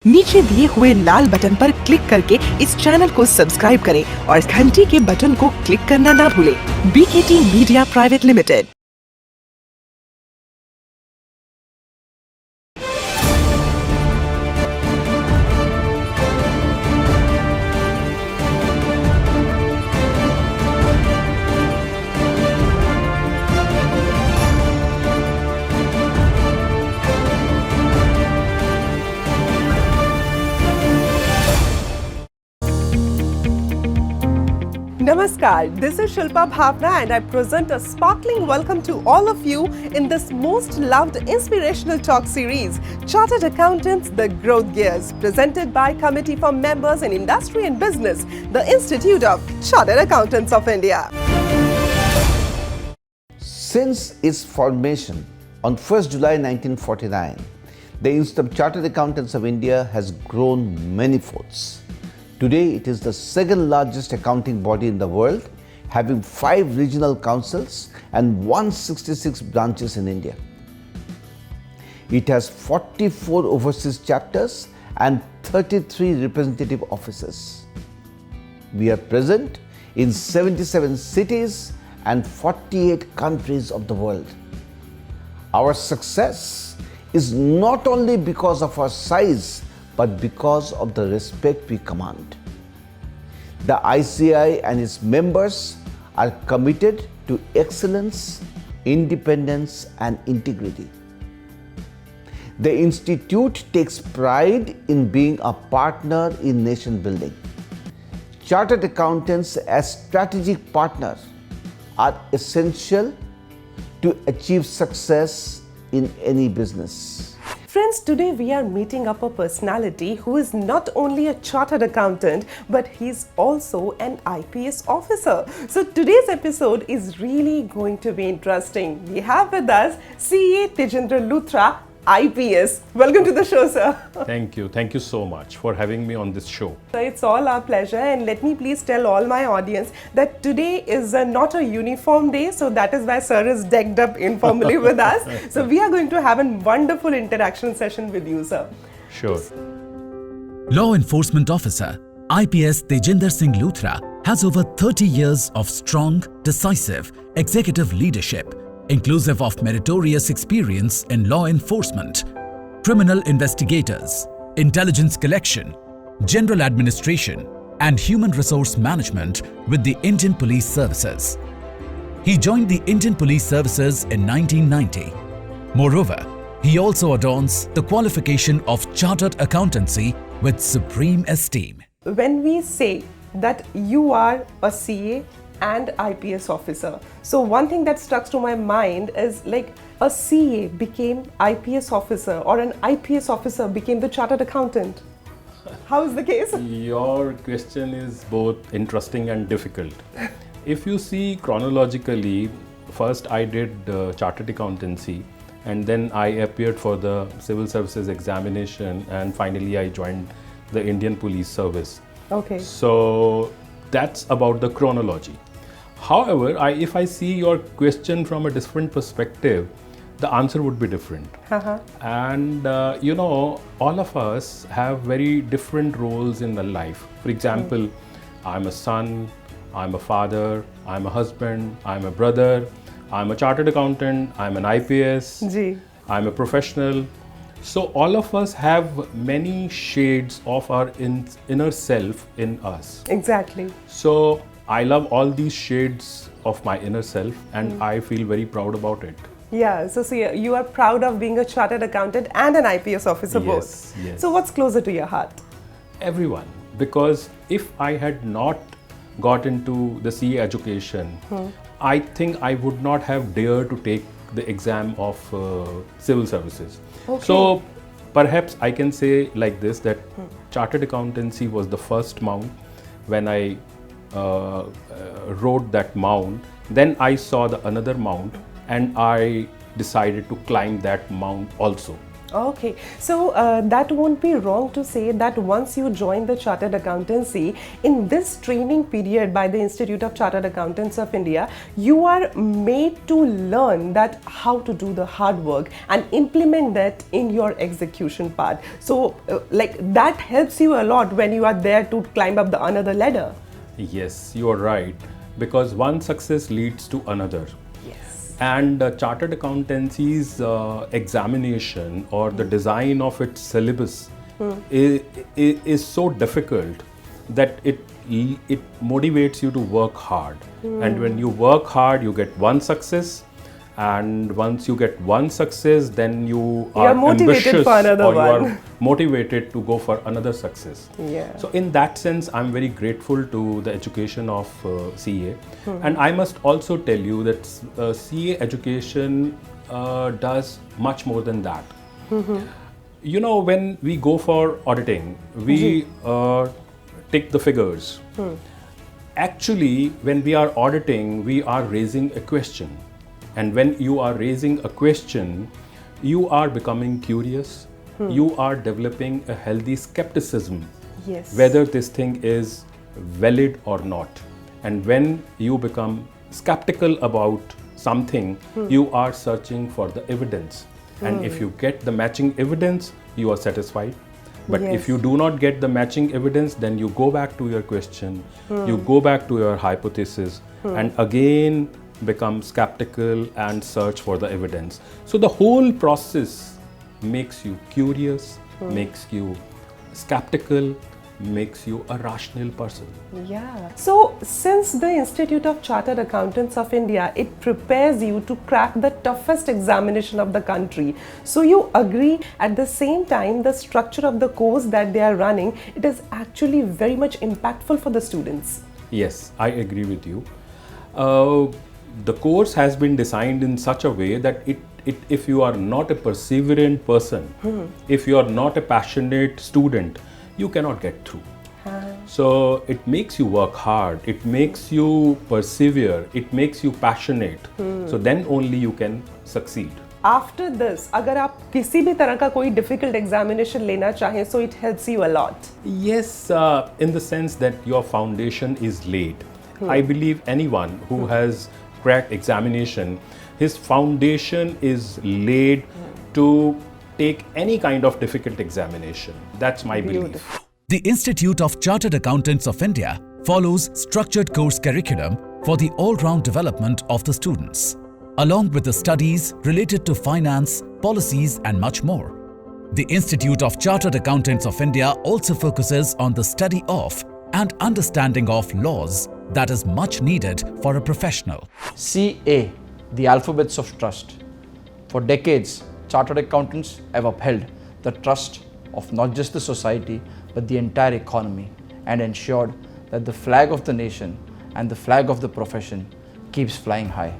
नीचे दिए हुए लाल बटन पर क्लिक करके इस चैनल को सब्सक्राइब करें और घंटी के बटन को क्लिक करना ना भूलें। BKT media private limited. Namaskar, this is Shilpa Bhawana and I present a sparkling welcome to all of you in this most loved inspirational talk series, Chartered Accountants, The Growth Gears, presented by Committee for Members in Industry and Business, the Institute of Chartered Accountants of India. Since its formation on 1st July 1949, the Institute of Chartered Accountants of India has grown many folds. Today, it is the second largest accounting body in the world, having 5 regional councils and 166 branches in India. It has 44 overseas chapters and 33 representative offices. We are present in 77 cities and 48 countries of the world. Our success is not only because of our size, but because of the respect we command. The ICI and its members are committed to excellence, independence, and integrity. The Institute takes pride in being a partner in nation building. Chartered accountants as strategic partners are essential to achieve success in any business. Friends, today we are meeting up a personality who is not only a chartered accountant, but he's also an IPS officer. So today's episode is really going to be interesting. We have with us CA Tajender Luthra, IPS. Welcome to the show, sir. Thank you. Thank you so much for having me on this show. So it's all our pleasure, and let me please tell all my audience that today is not a uniform day, so that is why sir is decked up informally with us. So we are going to have a wonderful interaction session with you, sir. Sure. Law Enforcement Officer IPS Tajender Singh Luthra has over 30 years of strong, decisive executive leadership, inclusive of meritorious experience in law enforcement, criminal investigators, intelligence collection, general administration, and human resource management with the Indian Police Services. He joined the Indian Police Services in 1990. Moreover, he also adorns the qualification of Chartered Accountancy with supreme esteem. When we say that you are a CA and IPS officer, so one thing that struck to my mind is like a CA became IPS officer or an IPS officer became the chartered accountant. How is the case? Your question is both interesting and difficult. If you see chronologically, first I did Chartered Accountancy, and then I appeared for the Civil Services examination, and finally I joined the Indian Police Service. Okay. So that's about the chronology. However, if I see your question from a different perspective, the answer would be different. And you know, all of us have very different roles in the life. For example, I'm a son, I'm a father, I'm a husband, I'm a brother, I'm a chartered accountant, I'm an IPS, I'm a professional. So all of us have many shades of our inner self in us. Exactly. So I love all these shades of my inner self, and I feel very proud about it. Yeah, so you are proud of being a chartered accountant and an IPS officer both. Yes. So what's closer to your heart? Everyone, because if I had not got into the CA education, I think I would not have dared to take the exam of civil services. Okay. So perhaps I can say like this, that chartered accountancy was the first mount. When I rode that mount, then I saw the another mount, and I decided to climb that mount also. Okay, so that won't be wrong to say that once you join the Chartered Accountancy, in this training period by the Institute of Chartered Accountants of India, you are made to learn that how to do the hard work and implement that in your execution part. So like that helps you a lot when you are there to climb up the another ladder. Yes, you are right, because one success leads to another. And Chartered Accountancy's examination or the design of its syllabus is so difficult that it motivates you to work hard. And when you work hard, you get one success. And once you get one success, then you are motivated ambitious, for another or you one. are motivated to go for another success. Yeah. So in that sense, I'm very grateful to the education of CA. And I must also tell you that CA education does much more than that. You know, when we go for auditing, we take the figures. Actually, when we are auditing, we are raising a question. And when you are raising a question, you are becoming curious. You are developing a healthy skepticism whether this thing is valid or not. And when you become skeptical about something, you are searching for the evidence. And if you get the matching evidence, you are satisfied. But if you do not get the matching evidence, then you go back to your question, you go back to your hypothesis, and again become skeptical and search for the evidence. So the whole process makes you curious, makes you skeptical, makes you a rational person. Yeah. So since the Institute of Chartered Accountants of India, it prepares you to crack the toughest examination of the country. So you agree at the same time the structure of the course that they are running, it is actually very much impactful for the students. Yes, I agree with you. The course has been designed in such a way that if you are not a perseverant person, if you are not a passionate student, you cannot get through. So it makes you work hard, it makes you persevere, it makes you passionate. So then only you can succeed. After this, अगर आप किसी भी तरह का कोई difficult examination लेना चाहें, so it helps you a lot. Yes, in the sense that your foundation is laid. I believe anyone who has cracked examination, his foundation is laid to take any kind of difficult examination. That's my belief. The Institute of Chartered Accountants of India follows structured course curriculum for the all-round development of the students, along with the studies related to finance, policies and much more. The Institute of Chartered Accountants of India also focuses on the study of and understanding of laws that is much needed for a professional. CA, the alphabets of trust. For decades, Chartered Accountants have upheld the trust of not just the society but the entire economy and ensured that the flag of the nation and the flag of the profession keeps flying high.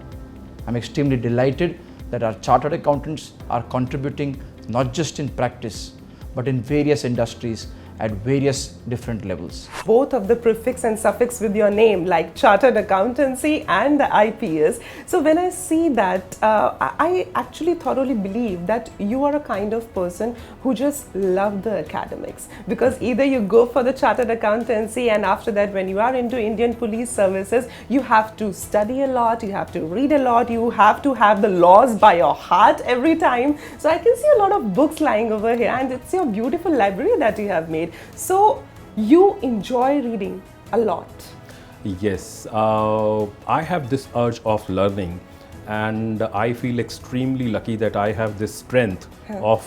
I'm extremely delighted that our Chartered Accountants are contributing not just in practice but in various industries at various different levels. Both of the prefix and suffix with your name, like Chartered Accountancy and the IPS. So when I see that, I actually thoroughly believe that you are a kind of person who just love the academics, because either you go for the Chartered Accountancy and after that when you are into Indian Police Services, you have to study a lot, you have to read a lot, you have to have the laws by your heart every time. So I can see a lot of books lying over here, and it's your beautiful library that you have made. So you enjoy reading a lot. Yes, I have this urge of learning, and I feel extremely lucky that I have this strength of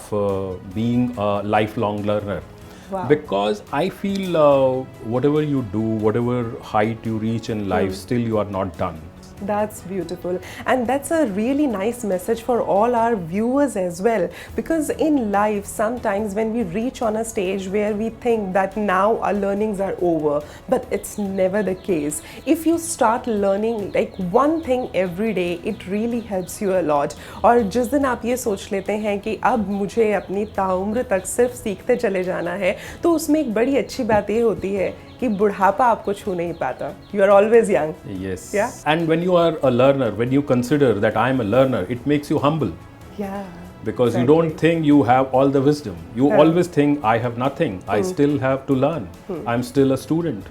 being a lifelong learner. Wow. Because I feel whatever you do, whatever height you reach in life, still you are not done. That's beautiful, and that's a really nice message for all our viewers as well, because in life sometimes when we reach on a stage where we think that now our learnings are over, but it's never the case. If you start learning like one thing every day, it really helps you a lot. और जिस दिन आप ये सोच लेते हैं कि अब मुझे अपनी ताउम्र तक सिर्फ सीखते चले जाना है, तो उसमें एक बड़ी अच्छी बात ये होती है कि बुढ़ापा आपको छू नहीं पाता. You are always young. Yes. Yeah. And when you are a learner, when you consider that I am a learner, it makes you humble. Yeah. because you Exactly. don't think you have all the wisdom. You always think I have nothing. I still have to learn. I'm still a student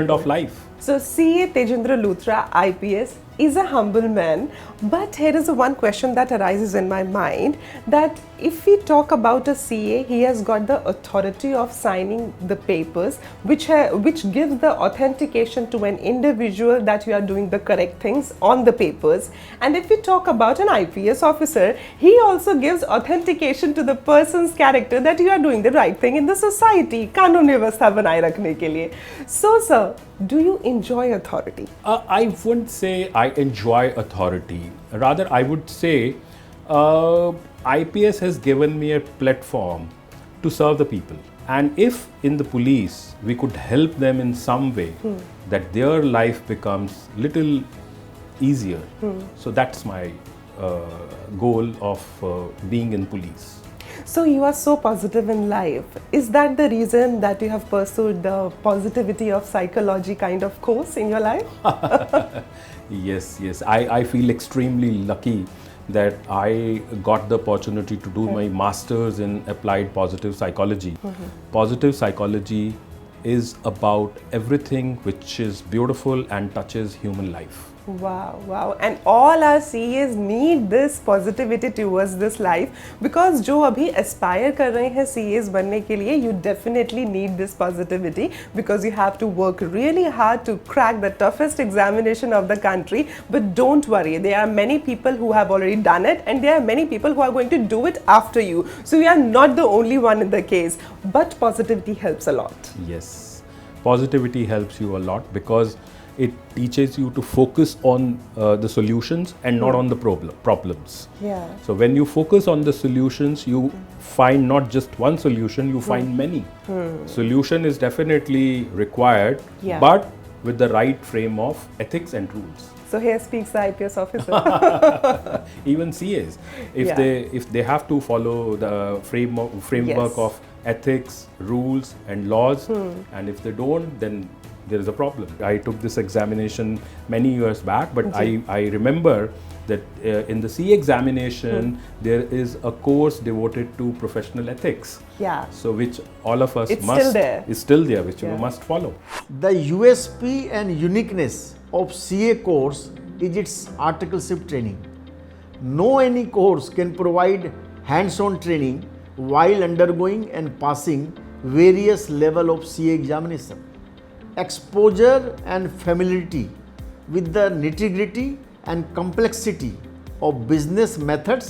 of life. So CA Tajender Luthra, IPS, is a humble man, but here is the one question that arises in my mind, that if we talk about a CA, he has got the authority of signing the papers, which gives the authentication to an individual that you are doing the correct things on the papers. And if we talk about an IPS officer, he also gives authentication to the person's character that you are doing the right thing in the society, कानून व्यवस्था बनाए रखने के लिए. So sir, do you enjoy authority? I wouldn't say I enjoy authority. Rather, I would say IPS has given me a platform to serve the people. And if in the police we could help them in some way, that their life becomes little easier. So that's my goal of being in police. So you are so positive in life. Is that the reason that you have pursued the positivity of psychology kind of course in your life? Yes. I feel extremely lucky that I got the opportunity to do my master's in applied positive psychology. Positive psychology is about everything which is beautiful and touches human life. Wow. And all our CAs need this positivity towards this life, because जो अभी aspire कर रहे हैं CAs बनने के लिए, you definitely need this positivity, because you have to work really hard to crack the toughest examination of the country. But don't worry, there are many people who have already done it, and there are many people who are going to do it after you. So you are not the only one in the case. But positivity helps a lot. Yes, positivity helps you a lot because it teaches you to focus on the solutions and not on the problems. Yeah. So when you focus on the solutions, you find not just one solution, you find many. Solution is definitely required, Yeah. but with the right frame of ethics and rules. So here speaks the IPS officer. Even CAs, Yeah. if they have to follow the framework Yes. of ethics, rules and laws, and if they don't, then there is a problem. I took this examination many years back, but I remember that in the CA examination, there is a course devoted to professional ethics. Yeah. So which all of us It's must still there. is still there, which Yeah. we must follow. The USP and uniqueness of CA course is its articleship training. No any course can provide hands-on training while undergoing and passing various level of CA examination. Exposure and familiarity with the nitty-gritty and complexity of business methods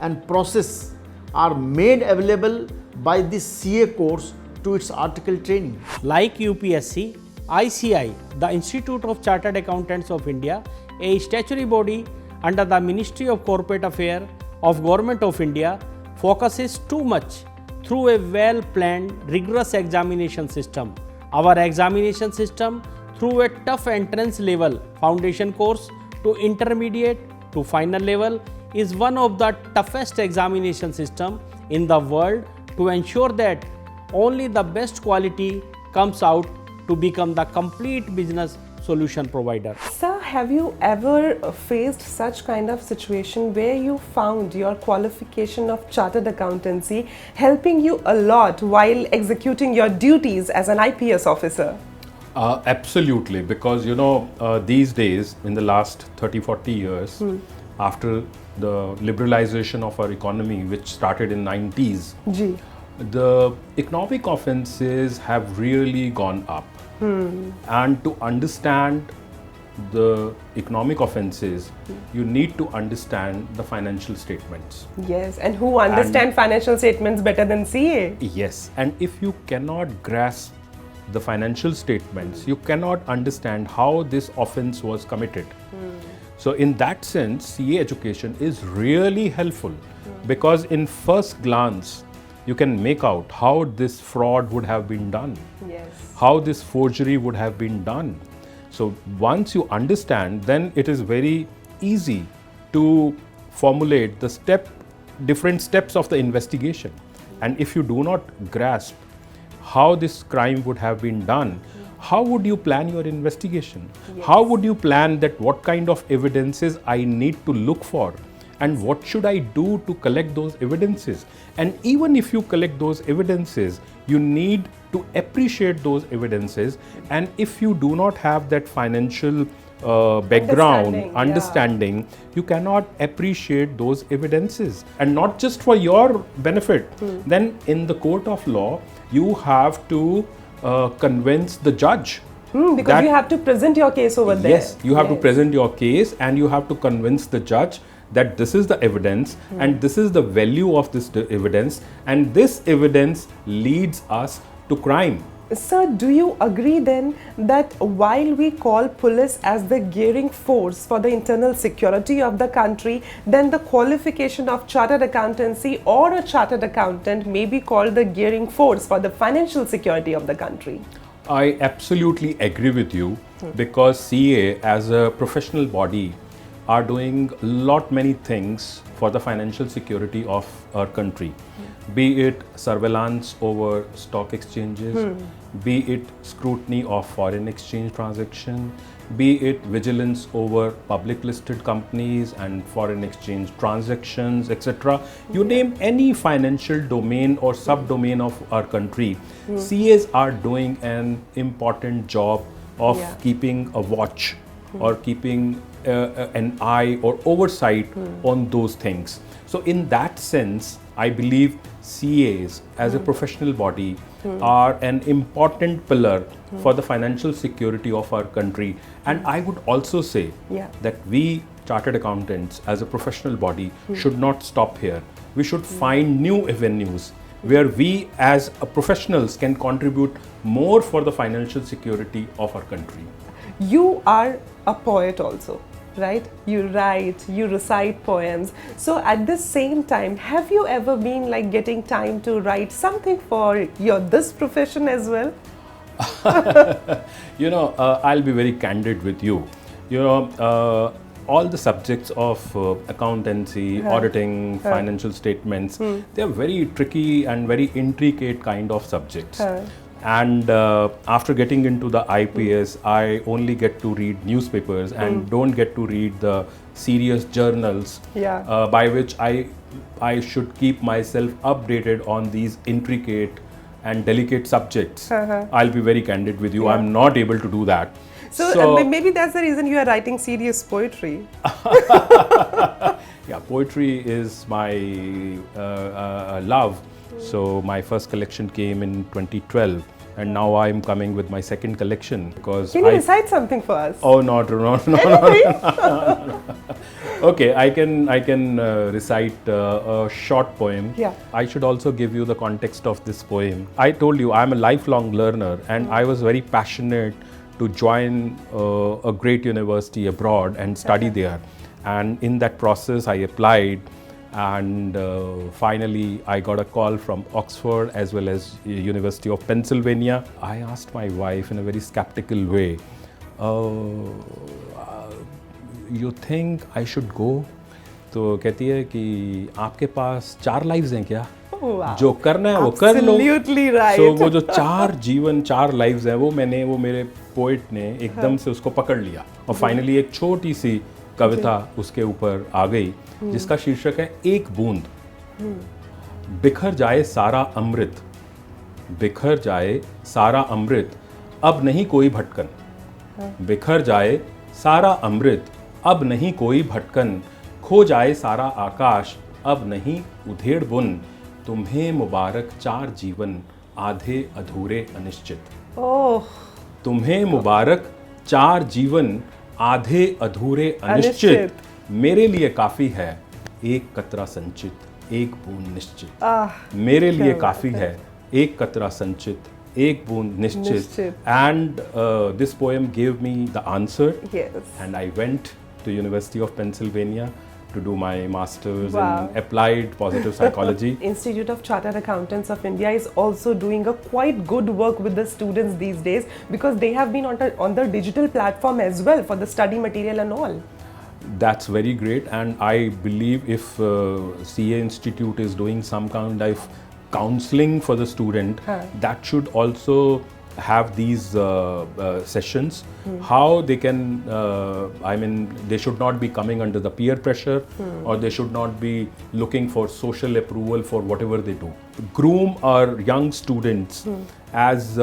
and process are made available by this CA course to its article training. Like UPSC, ICI, the Institute of Chartered Accountants of India, a statutory body under the Ministry of Corporate Affairs of Government of India, focuses too much through a well-planned, rigorous examination system. Our examination system, through a tough entrance level foundation course to intermediate to final level, is one of the toughest examination system in the world to ensure that only the best quality comes out to become the complete business solution provider. Sir, have you ever faced such kind of situation where you found your qualification of Chartered Accountancy helping you a lot while executing your duties as an IPS officer? Absolutely, because these days, in the last 30-40 years, after the liberalization of our economy, which started in 90s, Ji. the economic offences have really gone up. And to understand the economic offences, you need to understand the financial statements. Yes, and who understand financial statements better than CA? Yes, and if you cannot grasp the financial statements, you cannot understand how this offense was committed. So in that sense, CA education is really helpful because in first glance, you can make out how this fraud would have been done, Yes. how this forgery would have been done. So once you understand, then it is very easy to formulate the different steps of the investigation. And if you do not grasp how this crime would have been done, how would you plan your investigation? Yes. How would you plan that what kind of evidences I need to look for? and what should I do to collect those evidences. And even if you collect those evidences, you need to appreciate those evidences, and if you do not have that financial background, understanding, you cannot appreciate those evidences, and not just for your benefit. Then in the court of law, you have to convince the judge. Because you have to present your case over there. Yes, you have to present your case, and you have to convince the judge that this is the evidence and this is the value of this evidence, and this evidence leads us to crime. Sir, do you agree then that while we call police as the gearing force for the internal security of the country, then the qualification of chartered accountancy or a chartered accountant may be called the gearing force for the financial security of the country? I absolutely agree with you, because CA as a professional body are doing many things for the financial security of our country. Be it surveillance over stock exchanges, be it scrutiny of foreign exchange transaction, be it vigilance over public listed companies and foreign exchange transactions, etc. You name any financial domain or subdomain of our country, CAs are doing an important job of keeping a watch or keeping an eye or oversight on those things. So in that sense, I believe CAs as a professional body are an important pillar for the financial security of our country. And I would also say that we chartered accountants as a professional body should not stop here. We should find new avenues where we as professionals can contribute more for the financial security of our country. You are a poet also, right? You write, you recite poems. So at the same time, have you ever been like getting time to write something for this profession as well? I'll be very candid with you. All the subjects of accountancy, auditing, financial statements, they are very tricky and very intricate kind of subjects. And after getting into the IPS, I only get to read newspapers and don't get to read the serious journals by which I should keep myself updated on these intricate and delicate subjects. I'll be very candid with you. I'm not able to do that. So maybe that's the reason you are writing serious poetry. Yeah, poetry is my love. So my first collection came in 2012, and now I'm coming with my second collection because. Can you recite something for us? Oh no! Okay, I can recite a short poem. Yeah. I should also give you the context of this poem. I told you I'm a lifelong learner, and I was very passionate to join a great university abroad and study there. And in that process, I applied, and finally I got a call from Oxford as well as University of Pennsylvania. I asked my wife in a very skeptical way, you think I should go? तो कहती है कि आपके पास 4 lives हैं क्या? जो करना है वो कर लो। right. So वो जो 4 जीवन 4 लाइव्स हैं वो मेरे पोएट ने एकदम से उसको पकड़ लिया, और फाइनली एक छोटी सी कविता उसके ऊपर आ गई जिसका शीर्षक है एक बूंद। बिखर जाए सारा अमृत, बिखर जाए सारा अमृत, अब नहीं कोई भटकन। बिखर जाए सारा अमृत, अब नहीं कोई भटकन। खो जाए सारा आकाश, अब नहीं उधेड़ बुन। तुम्हें मुबारक 4 जीवन, आधे अधूरे अनिश्चित। ओह, तुम्हें मुबारक 4 जीवन, आधे अधूरे अनिश्चित। मेरे लिए काफी है एक कतरा संचित, एक बूंद निश्चित। मेरे लिए काफी है एक कतरा संचित, एक बूंद निश्चित। And this poem gave me the answer. Yes. And I went to University of Pennsylvania to do my master's in applied positive psychology. Institute of Chartered Accountants of India is also doing a quite good work with the students these days, because they have been on the digital platform as well for the study material and all. That's very great, and I believe if CA Institute is doing some kind of counseling for the student, that should also have these sessions, how they can, they should not be coming under the peer pressure, or they should not be looking for social approval for whatever they do. Groom our young students as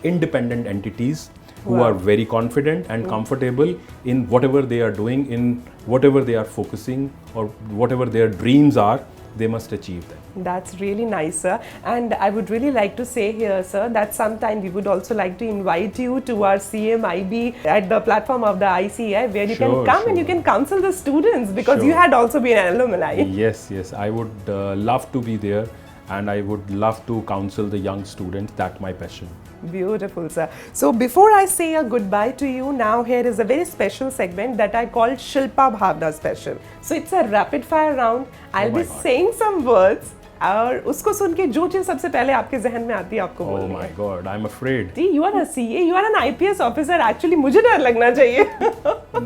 independent entities who are very confident and comfortable in whatever they are doing, in whatever they are focusing, or whatever their dreams are, they must achieve them. That's really nice, sir. And I would really like to say here, sir, that sometime we would also like to invite you to our CMIB at the platform of the ICI, where you can come and you can counsel the students, because you had also been an alumni. Yes, I would love to be there, and I would love to counsel the young students. That's my passion. Beautiful, sir. So before I say a goodbye to you, now here is a very special segment that I call Shilpa Bhawana special. So it's a rapid fire round. I'll be saying some words, और उसको सुन के जो चीज सबसे पहले आपके जहन में आती है आपको बोलनी है. Oh my God, I'm afraid. You are a CA, you are an IPS officer. Actually, मुझे डर लगना चाहिए.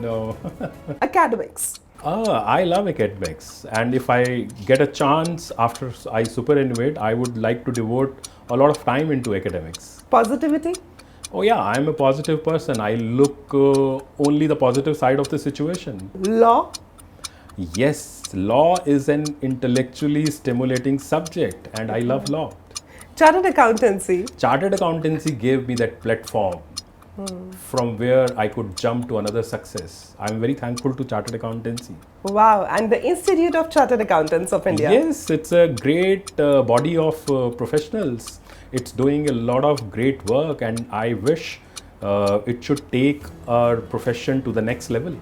No. Academics. I love academics, and if I get a chance after I superannuate, I would like to devote a lot of time into academics. Positivity? Oh yeah, I'm a positive person. I look only the positive side of the situation. Law? Yes, law is an intellectually stimulating subject, and I love law. Chartered Accountancy? Chartered Accountancy gave me that platform from where I could jump to another success. I'm very thankful to Chartered Accountancy. Wow, and the Institute of Chartered Accountants of India? Yes, it's a great body of professionals. It's doing a lot of great work, and I wish it should take our profession to the next level.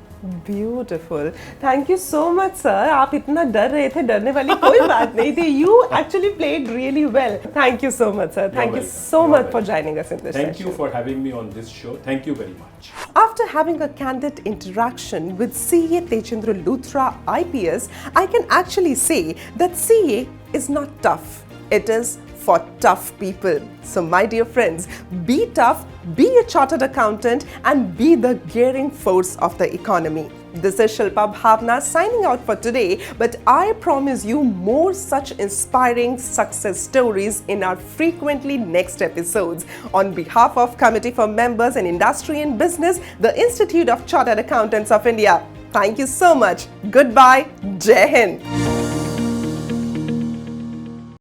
Beautiful. Thank you so much, sir. आप इतना डर रहे थे, डरने वाली कोई बात नहीं थी. You actually played really well. Thank you so much, sir. Thank you so much for joining us in this session. Thank you for having me on this show. Thank you very much. After having a candid interaction with CA Tajender Luthra IPS, I can actually say that CA is not tough. It is for tough people. So my dear friends, be tough, be a chartered accountant, and be the gearing force of the economy. This is Shilpa Bhawana signing out for today, but I promise you more such inspiring success stories in our frequently next episodes. On behalf of Committee for Members in Industry and Business, the Institute of Chartered Accountants of India, thank you so much. Goodbye. Jai Hind.